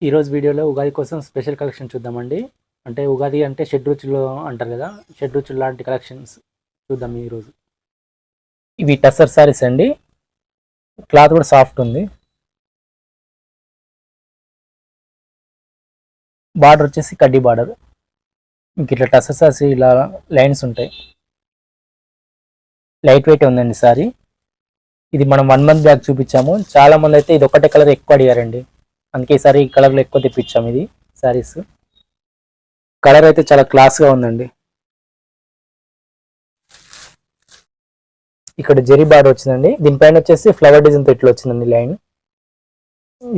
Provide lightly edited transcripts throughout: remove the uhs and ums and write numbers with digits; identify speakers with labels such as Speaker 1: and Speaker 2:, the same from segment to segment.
Speaker 1: ఈరోజు వీడియోలో ఉగాది కోసం స్పెషల్ కలెక్షన్ చూద్దామండి. అంటే ఉగాది అంటే షడ్రుచులు అంటారు కదా, షడ్రుచులు లాంటి కలెక్షన్స్ చూద్దాం ఈరోజు. ఇవి టస్సర్ సారీస్ అండి, క్లాత్ కూడా సాఫ్ట్ ఉంది. బార్డర్ వచ్చేసి కడ్డీ బార్డర్. ఇంక ఇట్లా టస్సర్ సారీస్ ఇలా లైన్స్ ఉంటాయి. లైట్ వెయిట్ ఉందండి సారీ. ఇది మనం 1 month బ్యాక్ చూపించాము. చాలా మంది అయితే ఇది ఒకటే కలర్ ఎక్కువ అడిగారండి, అందుకే ఈసారి ఈ కలర్లో ఎక్కువ తెప్పించాము. ఇది సారీస్ కలర్ అయితే చాలా క్లాస్గా ఉందండి. ఇక్కడ జెరీ బార్డర్ వచ్చిందండి, దీనిపైన వచ్చేసి ఫ్లవర్ డిజైన్ తో ఇట్లా వచ్చిందండి లైన్.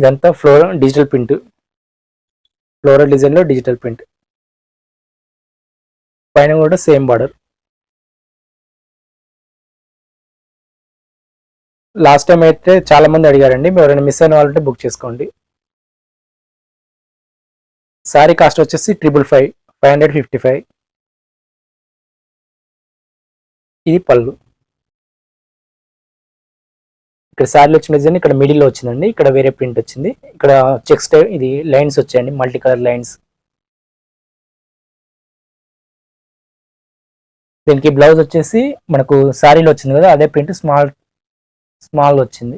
Speaker 1: ఇదంతా డిజిటల్ ప్రింట్, ఫ్లోరల్ డిజైన్ లో డిజిటల్ ప్రింట్. పైన కూడా సేమ్ బార్డర్. లాస్ట్ టైం అయితే చాలా మంది అడిగారండి, మీరు ఎవరైనా మిస్ అయిన వాళ్ళంటే బుక్ చేసుకోండి. సారీ కాస్ట్ వచ్చేసి 555. ఇది పళ్ళు. ఇక్కడ శారీలో వచ్చిన డిజైన్ ఇక్కడ మిడిల్లో వచ్చిందండి, ఇక్కడ వేరే ప్రింట్ వచ్చింది. ఇక్కడ చెక్స్ టైప్ ఇది లైన్స్ వచ్చాయండి, మల్టీ కలర్ లైన్స్. దీనికి బ్లౌజ్ వచ్చేసి మనకు శారీలో వచ్చింది కదా, అదే ప్రింట్ స్మాల్ వచ్చింది.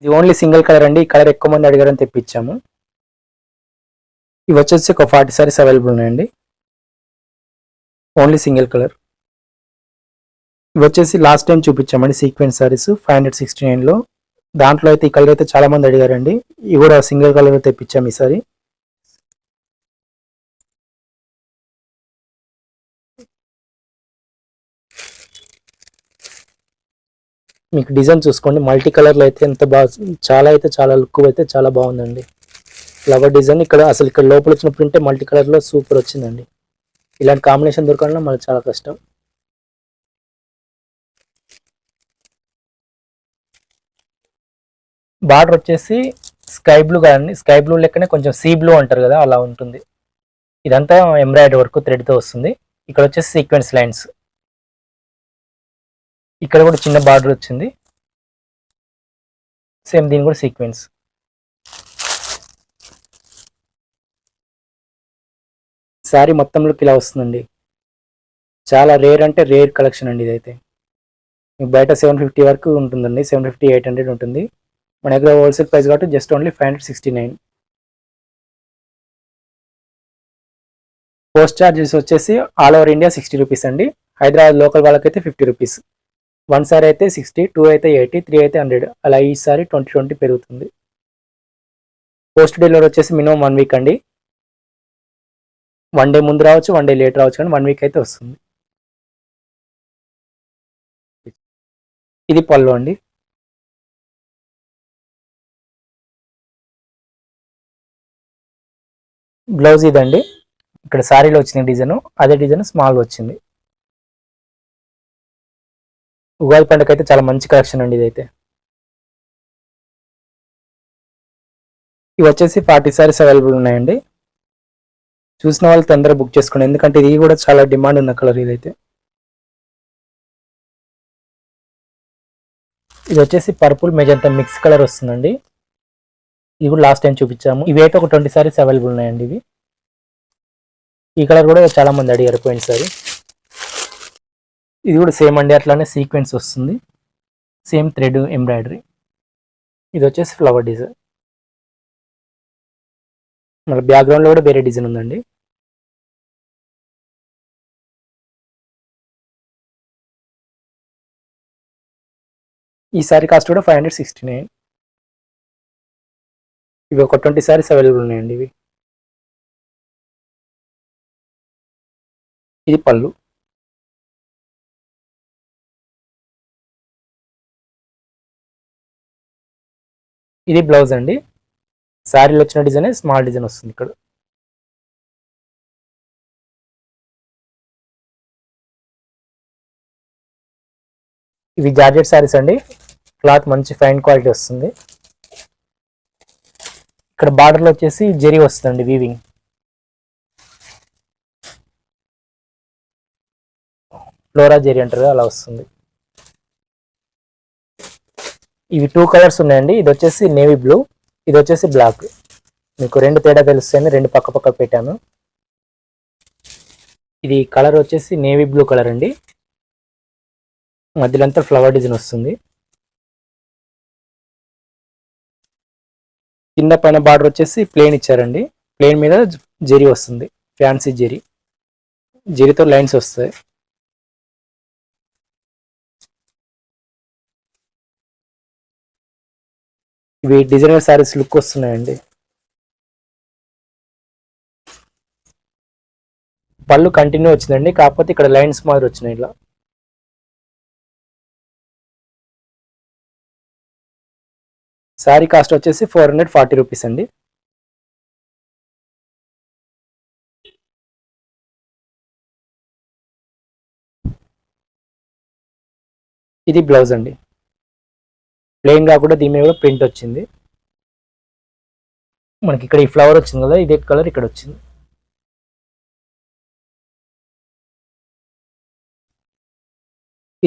Speaker 1: ఇది ఓన్లీ సింగిల్ కలర్ అండి, ఈ కలర్ ఎక్కువ మంది అడిగారని తెప్పించాము. ఇవి వచ్చేసి ఒక 40 సారీస్ అవైలబుల్ ఉన్నాయండి, ఓన్లీ సింగిల్ కలర్. ఇవి వచ్చేసి లాస్ట్ టైం చూపించామండి సీక్వెన్స్ సారీస్ 569లో. దాంట్లో అయితే ఈ కలర్ అయితే చాలా మంది అడిగారండి, ఇవి కూడా సింగిల్ కలర్ తెప్పించాము ఈసారి. మీకు డిజైన్ చూసుకోండి, మల్టీ కలర్లో అయితే ఎంత బాగా, చాలా లుక్ అయితే చాలా బాగుందండి. ఫ్లవర్ డిజైన్ ఇక్కడ అసలు ఇక్కడ లోపల వచ్చిన ప్రింటే మల్టీ కలర్లో సూపర్ వచ్చిందండి. ఇలాంటి కాంబినేషన్ దొరకాలన్నా మనకు చాలా కష్టం. బార్డర్ వచ్చేసి స్కై బ్లూ కానీ, స్కై బ్లూ లెక్కనే కొంచెం సీ బ్లూ అంటారు కదా, అలా ఉంటుంది. ఇదంతా ఎంబ్రాయిడరీ వర్క్ థ్రెడ్తో వస్తుంది. ఇక్కడ వచ్చేసి సీక్వెన్స్ లైన్స్. ఇక్కడ కూడా చిన్న బార్డర్ వచ్చింది, సేమ్ దీని కూడా సీక్వెన్స్. శారీ మొత్తంలోకి ఇలా వస్తుందండి. చాలా రేర్ అంటే రేర్ కలెక్షన్ అండి ఇదైతే. మీకు బయట 750 వరకు ఉంటుందండి, 750, 800 ఉంటుంది. మన దగ్గర హోల్సేల్ ప్రైస్ కాబట్టి జస్ట్ ఓన్లీ 569. పోస్ట్ చార్జెస్ వచ్చేసి ఆల్ ఓవర్ ఇండియా 60 రూపీస్ అండి. హైదరాబాద్ లోకల్ వాళ్ళకైతే 50 రూపీస్. 1 సారీ అయితే 60, 2 అయితే 80, 3 అయితే 100, అలా ఈ సారీ 20 పెరుగుతుంది. పోస్ట్ డెలివరీ వచ్చేసి మినిమం 1 వీక్ అండి. 1 డే ముందు రావచ్చు, 1 డే లేట్ రావచ్చు, కానీ 1 వీక్ అయితే వస్తుంది. ఇది పళ్ళు అండి. బ్లౌజ్ ఇదండి, ఇక్కడ శారీలో వచ్చిన డిజైన్ అదే డిజైన్ స్మాల్ వచ్చింది. ఉగాది పండుగ అయితే చాలా మంచి కలెక్షన్ అండి ఇదైతే. ఇవి వచ్చేసి 40 సారీస్ అవైలబుల్ ఉన్నాయండి. చూసిన వాళ్ళు తొందరగా బుక్ చేసుకోండి, ఎందుకంటే ఇది కూడా చాలా డిమాండ్ ఉన్న కలర్ ఇదైతే. ఇది వచ్చేసి పర్పుల్ మెజంతా మిక్స్ కలర్ వస్తుందండి. ఇది కూడా లాస్ట్ టైం చూపించాము. ఇవి అయితే ఒక 20 సారీస్ అవైలబుల్ ఉన్నాయండి. ఇవి ఈ కలర్ కూడా చాలా మంది అడిగారు పోయిన సారీ. ఇది కూడా సేమ్ అండి, అట్లానే సీక్వెన్స్ వస్తుంది, సేమ్ థ్రెడ్ ఎంబ్రాయిడరీ. ఇది వచ్చేసి ఫ్లవర్ డిజైన్. మన బ్యాక్గ్రౌండ్లో కూడా వేరే డిజైన్ ఉందండి. ఈ సారీ కాస్ట్ కూడా 569. ఇవి ఒక 20 సారీస్ అవైలబుల్ ఉన్నాయండి. ఇవి ఇది పళ్ళు. ఇది బ్లౌజ్ అండి, శారీలో వచ్చిన డిజైన్ స్మాల్ డిజైన్ వస్తుంది ఇక్కడ. ఇవి జార్జెట్ శారీస్ అండి, క్లాత్ మంచి ఫైన్ క్వాలిటీ వస్తుంది. ఇక్కడ బార్డర్లో వచ్చేసి జెరీ వస్తుందండి, వీవింగ్. ఫ్లోరా జెరీ అంటారు, అలా వస్తుంది. ఇవి 2 కలర్స్ ఉన్నాయండి. ఇది వచ్చేసి నేవీ బ్లూ, ఇది వచ్చేసి బ్లాక్. మీకు 2 తేడా తెలుస్తాయని 2 పక్క పక్క పెట్టాను. ఇది కలర్ వచ్చేసి నేవీ బ్లూ కలర్ అండి. మధ్యలో అంతా ఫ్లవర్ డిజైన్ వస్తుంది. కింద పైన బార్డర్ వచ్చేసి ప్లేన్ ఇచ్చారండి. ప్లేన్ మీద జెరీ వస్తుంది, ఫ్యాన్సీ జెరీ, జెరీతో లైన్స్ వస్తాయి. ఇవి డిజైనర్ శారీస్ లుక్ వస్తున్నాయండి. పళ్ళు కంటిన్యూ వచ్చిందండి, కాకపోతే ఇక్కడ లైన్స్ మాదిరి వచ్చినాయి ఇలా. శారీ కాస్ట్ వచ్చేసి 440 రూపీస్ అండి. ఇది బ్లౌజ్ అండి. ప్లెయిన్ గా కూడా దీని మీద కూడా ప్రింట్ వచ్చింది. మనకి ఇక్కడ ఈ ఫ్లవర్ వచ్చింది కదా, ఇదే కలర్ ఇక్కడ వచ్చింది.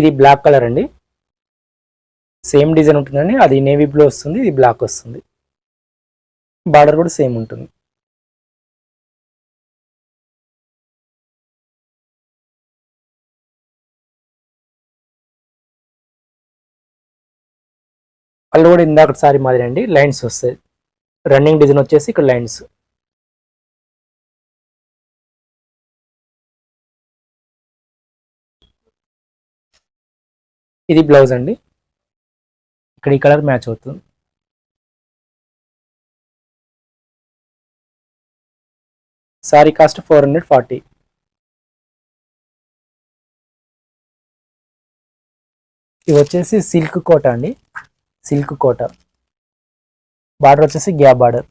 Speaker 1: ఇది బ్లాక్ కలర్ అండి. సేమ్ డిజైన్ ఉంటుందండి, అది నేవీ బ్లూ వస్తుంది, ఇది బ్లాక్ వస్తుంది. బార్డర్ కూడా సేమ్ ఉంటుంది. పళ్ళు కూడా ఇందాక సారీ మాదిరి అండి, లైన్స్ వస్తాయి. రన్నింగ్ డిజైన్ వచ్చేసి ఇక్కడ లైన్స్. ఇది బ్లౌజ్ అండి. ఇక్కడ ఈ కలర్ మ్యాచ్ అవుతుంది. Sorry cost 440. ఇవి వచ్చేసి సిల్క్ కోట అండి, సిల్క్ కోట. బార్డర్ వచ్చేసి గ్యాప్ బార్డర్.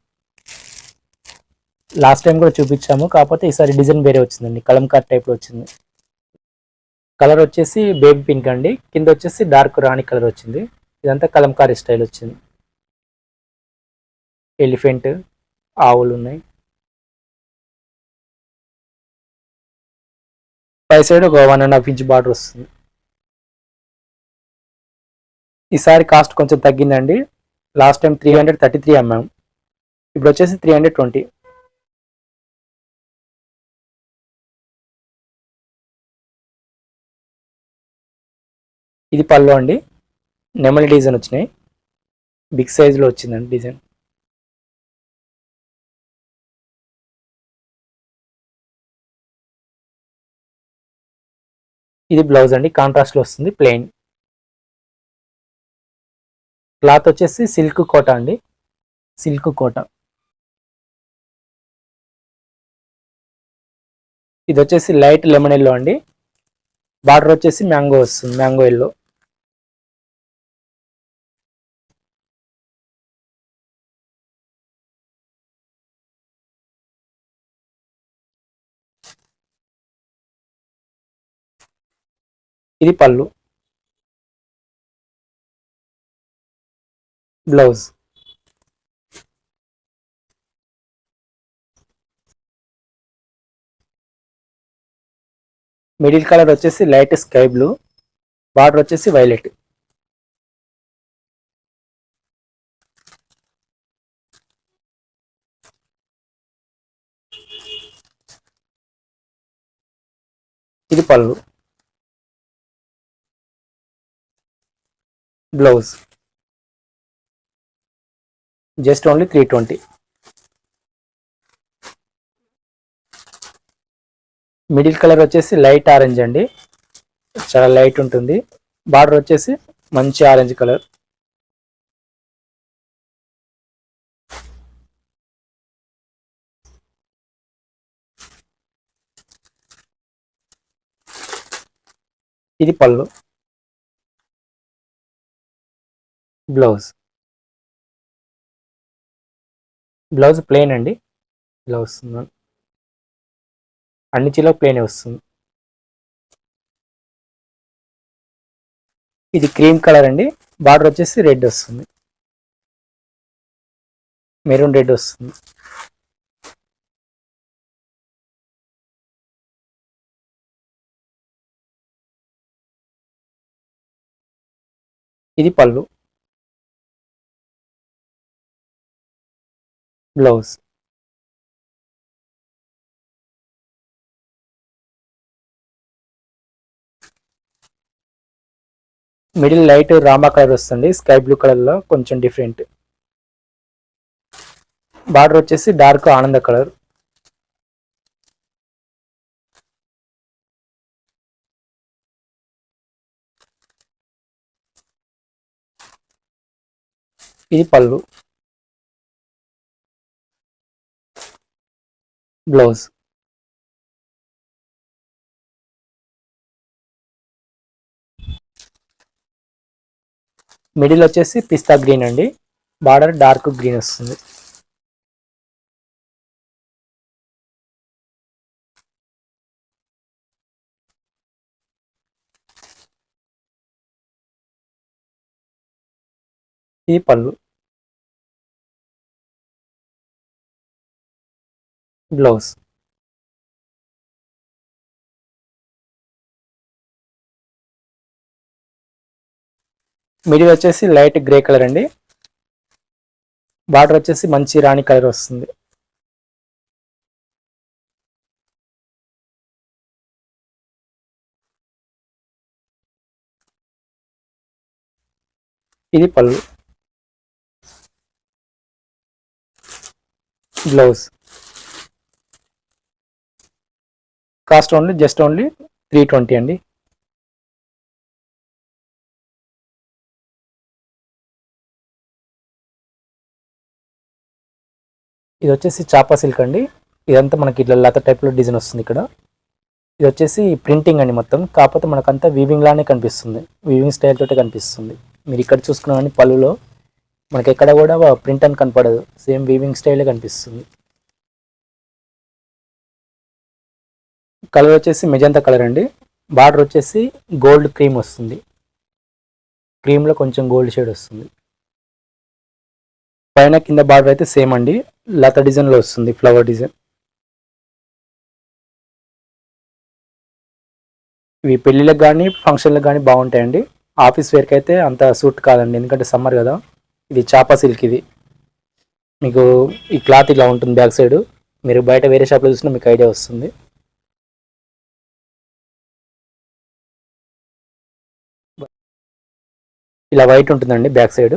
Speaker 1: లాస్ట్ టైం కూడా చూపించాము, కాకపోతే ఈసారి డిజైన్ వేరే వచ్చిందండి, కలంకార్ టైప్లో వచ్చింది. కలర్ వచ్చేసి బేబీ పింక్ అండి, కింద వచ్చేసి డార్క్ రాణి కలర్ వచ్చింది. ఇదంతా కలంకారీ స్టైల్ వచ్చింది. ఎలిఫెంట్, ఆవులు ఉన్నాయి. పై సైడ్ ఒక 1.5 ఇంచ్ బార్డర్ వస్తుంది. ఈసారి కాస్ట్ కొంచెం తగ్గిందండి. లాస్ట్ టైం 333 అమ్మాము, ఇప్పుడు వచ్చేసి 320. ఇది పళ్ళు అండి, నెమలి డిజైన్ వచ్చినాయి, బిగ్ సైజులో వచ్చిందండి డిజైన్. ఇది బ్లౌజ్ అండి, కాంట్రాస్ట్లో వస్తుంది, ప్లెయిన్. క్లాత్ వచ్చేసి సిల్క్ కోట అండి, సిల్క్ కోట. ఇది వచ్చేసి లైట్ లెమన్ ఎల్లో అండి, బార్డర్ వచ్చేసి మ్యాంగో వస్తుంది, మ్యాంగో ఎల్లో. ఇది పళ్ళు, బ్లౌజ్. మిడిల్ కలర్ వచ్చేసి లైట్ స్కై బ్లూ, బార్డర్ వచ్చేసి వైలెట్. ఇది పళ్ళు, blouse. Just only 320. Middle colour వచ్చేసి లైట్ ఆరెంజ్ అండి, చాలా లైట్ ఉంటుంది. బార్డర్ వచ్చేసి మంచి ఆరెంజ్ కలర్. ఇది పళ్ళు, బ్లౌజ్. బ్లౌజ్ ప్లెయిన్ అండి, ఇలా వస్తుంది. అన్ని చీరలకు ప్లెయిన్ వస్తుంది. ఇది క్రీమ్ కలర్ అండి, బార్డర్ వచ్చేసి రెడ్ వస్తుంది, మెరూన్ రెడ్ వస్తుంది. ఇది పళ్ళు, blouse. Middle light Rama colour వస్తుంది, స్కై బ్లూ కలర్ లో కొంచెం డిఫరెంట్. బార్డర్ వచ్చేసి డార్క్ ఆనంద కలర్. ఇది పళ్ళు. బ్లౌజ్. మిడిల్ వచ్చేసి పిస్తా గ్రీన్ అండి, బార్డర్ డార్క్ గ్రీన్ వస్తుంది. ఇది పళ్ళు. బ్లౌజ్. మిడిల్ వచ్చేసి లైట్ గ్రే కలర్ అండి, బార్డర్ వచ్చేసి మంచి రాణి కలర్ వస్తుంది. ఇది పళ్ళు. Blouse. Cost only just only 320 అండి. ఇది వచ్చేసి చాపా సిల్క్ అండి, ఇదంతా మనకి ఇట్లా లత టైప్లో డిజైన్ వస్తుంది ఇక్కడ. ఇది వచ్చేసి ప్రింటింగ్ అండి మొత్తం, కాకపోతే మనకంతా వీవింగ్ లానే కనిపిస్తుంది, వీవింగ్ స్టైల్ తోటే కనిపిస్తుంది. మీరు ఇక్కడ చూసుకున్నామని పళ్ళులో మనకి ఎక్కడ కూడా ప్రింట్ అని కనపడదు, సేమ్ వీవింగ్ స్టైలే కనిపిస్తుంది. కలర్ వచ్చేసి మెజంతా కలర్ అండి, బార్డర్ వచ్చేసి గోల్డ్ క్రీమ్ వస్తుంది, క్రీమ్లో కొంచెం గోల్డ్ షేడ్ వస్తుంది. పైన కింద బార్డర్ అయితే సేమ్ అండి, లత డిజైన్లో వస్తుంది, ఫ్లవర్ డిజైన్. ఇవి పెళ్ళిళ్ళకి కానీ ఫంక్షన్లకు కానీ బాగుంటాయండి. ఆఫీస్ వేర్కి అయితే అంత సూట్ కాదండి, ఎందుకంటే సమ్మర్ కదా. ఇది చాపా సిల్క్, ఇది మీకు ఈ క్లాత్ ఇలా ఉంటుంది బ్యాక్ సైడ్, మీరు బయట వేరే షాప్లో చూసినా మీకు ఐడియా వస్తుంది. ఇలా వైట్ ఉంటుందండి బ్యాక్ సైడ్.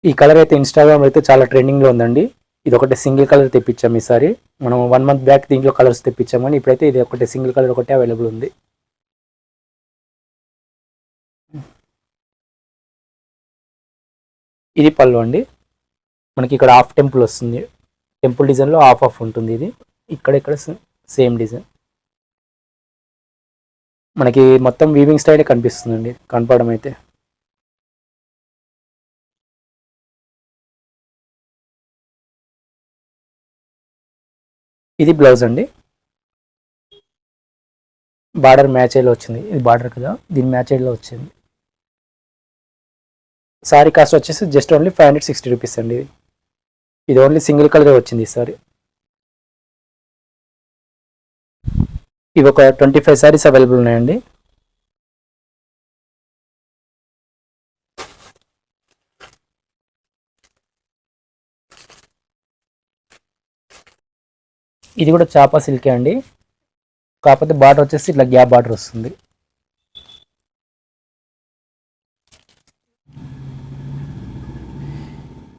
Speaker 1: ఈ కలర్ అయితే ఇన్స్టాగ్రామ్ అయితే చాలా ట్రెండింగ్లో ఉందండి. ఇది ఒకటి సింగిల్ కలర్ తెప్పించాం ఈసారి, మనం 1 మంత్ బ్యాక్ దీంట్లో కలర్స్ తెప్పించాం, కానీ ఇప్పుడైతే ఇది ఒకటి సింగిల్ కలర్ ఒకటే అవైలబుల్ ఉంది. ఇది పళ్ళు అండి, మనకి ఇక్కడ హాఫ్ టెంపుల్ వస్తుంది, టెంపుల్ డిజైన్లో హాఫ్ హాఫ్ ఉంటుంది. ఇది ఇక్కడ సేమ్ డిజైన్, మనకి మొత్తం వీవింగ్ స్టైలే కనిపిస్తుందండి కనపడడం అయితే. ఇది బ్లౌజ్ అండి, బార్డర్ మ్యాచ్ అయ్యేలా వచ్చింది, ఇది బార్డర్ కదా, దీని మ్యాచ్ అయ్యేలా వచ్చింది. సారీ కాస్ట్ వచ్చేసి జస్ట్ ఓన్లీ 560 రూపీస్ అండి. ఇది ఓన్లీ సింగిల్ కలర్ వచ్చింది ఈసారి. ఇవి ఒక 25 సారీస్ అవైలబుల్ ఉన్నాయండి. ఇది కూడా చాపా సిల్కే అండి, కాకపోతే బార్డర్ వచ్చేసి ఇట్లా గ్యాప్ బార్డర్ వస్తుంది.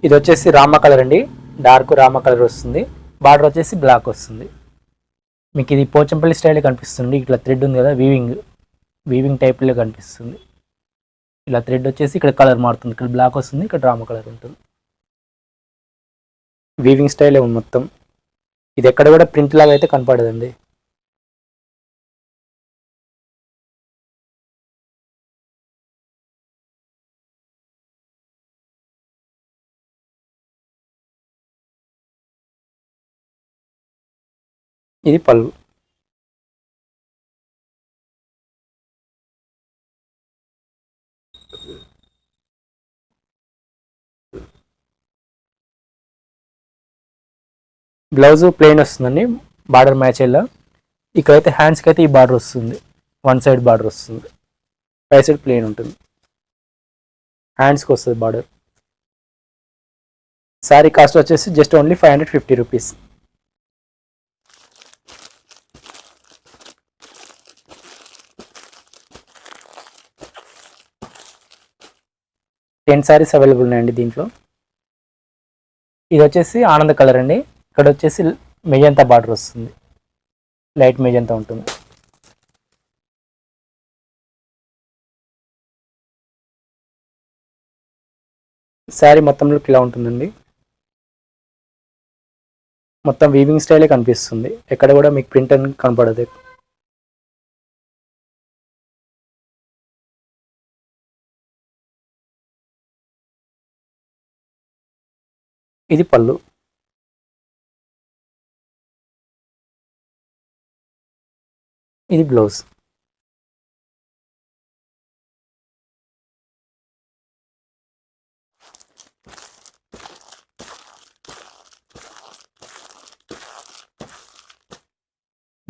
Speaker 1: ఇది వచ్చేసి రామా కలర్ అండి, డార్క్ రామా కలర్ వస్తుంది, బార్డర్ వచ్చేసి బ్లాక్ వస్తుంది. మీకు ఇది పోచంపల్లి స్టైల్ కనిపిస్తుంది, ఇట్లా థ్రెడ్ ఉంది కదా, వీవింగ్ టైప్లో కనిపిస్తుంది. ఇలా థ్రెడ్ వచ్చేసి ఇక్కడ కలర్ మారుతుంది, ఇక్కడ బ్లాక్ వస్తుంది, ఇక్కడ రామా కలర్ ఉంటుంది. వీవింగ్ స్టైలే ఉంది మొత్తం, ఇది ఎక్కడ కూడా ప్రింట్ లాగా అయితే కనపడదండి. ఇది పళ్ళు. బ్లౌజ్ ప్లెయిన్ వస్తుందండి, బార్డర్ మ్యాచ్ అయ్యేలా. ఇక్కడైతే హ్యాండ్స్కి అయితే ఈ బార్డర్ వస్తుంది, 1 సైడ్ బార్డర్ వస్తుంది, 5 సైడ్ ప్లెయిన్ ఉంటుంది, హ్యాండ్స్కి వస్తుంది బార్డర్. శారీ కాస్ట్ వచ్చేసి just only 550 rupees. Ten saris available ఉన్నాయండి దీంట్లో. ఇది వచ్చేసి ఆనంద కలర్ అండి. ఇక్కడ వచ్చేసి మెజంతా బార్డర్ వస్తుంది, లైట్ మెజంతా ఉంటుంది. శారీ మొత్తంలో ఇలా ఉంటుందండి. మొత్తం వీవింగ్ స్టైలే కనిపిస్తుంది, ఎక్కడ కూడా మీకు ప్రింట్ అని కనపడదు. ఇది పళ్ళు. ఇది బ్లౌజ్.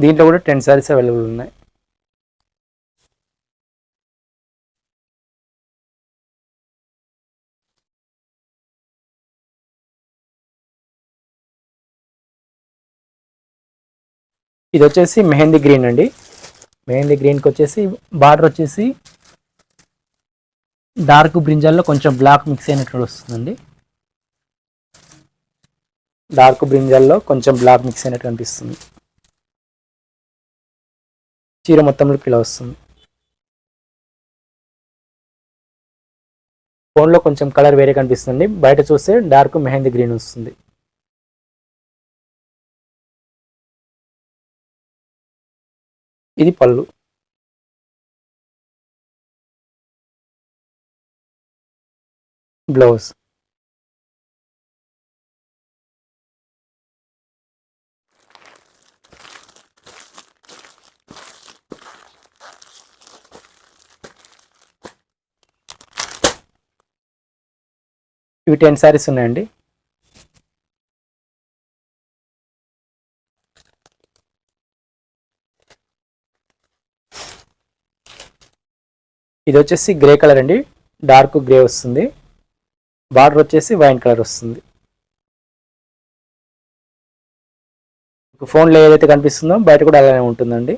Speaker 1: దీంట్లో కూడా 10 శారీస్ అవైలబుల్ ఉన్నాయి. ఇది వచ్చేసి మెహందీ గ్రీన్ అండి. మెహందీ గ్రీన్కి వచ్చేసి బార్డర్ వచ్చేసి డార్క్ బ్రింజాల్లో కొంచెం బ్లాక్ మిక్స్ అయినట్లు వస్తుందండి. డార్క్ బ్రింజాల్లో కొంచెం బ్లాక్ మిక్స్ అయినట్టు కనిపిస్తుంది. చీర మొత్తంలోకి ఇలా వస్తుంది. ఫోన్లో కొంచెం కలర్ వేరే కనిపిస్తుంది, బయట చూస్తే డార్క్ మెహందీ గ్రీన్ వస్తుంది. ఇది పళ్ళు. బ్లౌజ్. ఇవి 10 శారీస్ ఉన్నాయండి. ఇది వచ్చేసి గ్రే కలర్ అండి, డార్క్ గ్రే వస్తుంది. బార్డర్ వచ్చేసి వైన్ కలర్ వస్తుంది. ఫోన్లో ఏదైతే కనిపిస్తుందో బయట కూడా అలానే ఉంటుందండి.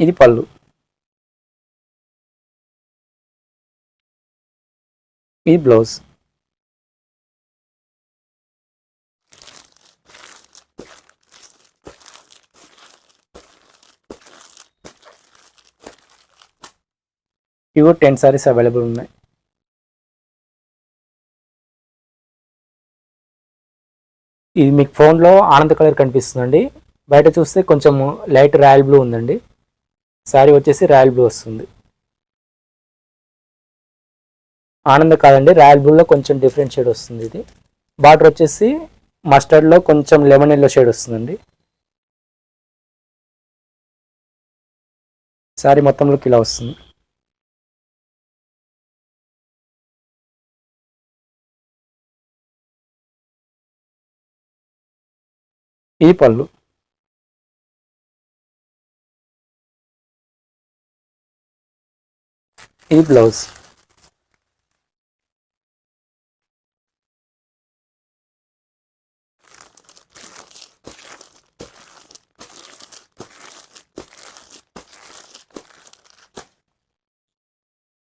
Speaker 1: ఇది పళ్ళు. ఇది బ్లౌజ్. ఇవి 10 శారీస్ అవైలబుల్ ఉన్నాయి. ఇది మీకు ఫోన్లో ఆనంద కలర్ కనిపిస్తుందండి, బయట చూస్తే కొంచెం లైట్ రాయల్ బ్లూ ఉందండి. శారీ వచ్చేసి రాయల్ బ్లూ వస్తుంది. ఆనంద కాదండి, రాయల్ బ్లూలో కొంచెం డిఫరెంట్ షేడ్ వస్తుంది. ఇది బార్డర్ వచ్చేసి మస్టర్డ్లో కొంచెం లెమన్ ఎల్లో షేడ్ వస్తుందండి. శారీ మొత్తంలోకి ఇలా వస్తుంది. ఇది పళ్ళు. ఇది బ్లౌజ్.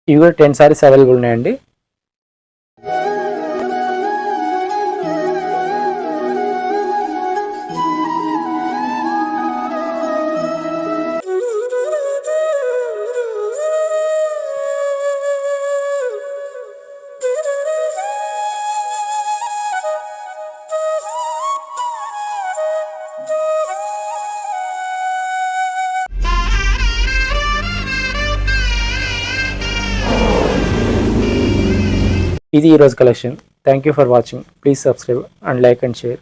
Speaker 1: ఇవి కూడా 10 శారీస్ అవైలబుల్ ఉన్నాయండి. ఇది ఈరోజు collection. Thank you for watching. Please subscribe and like and share.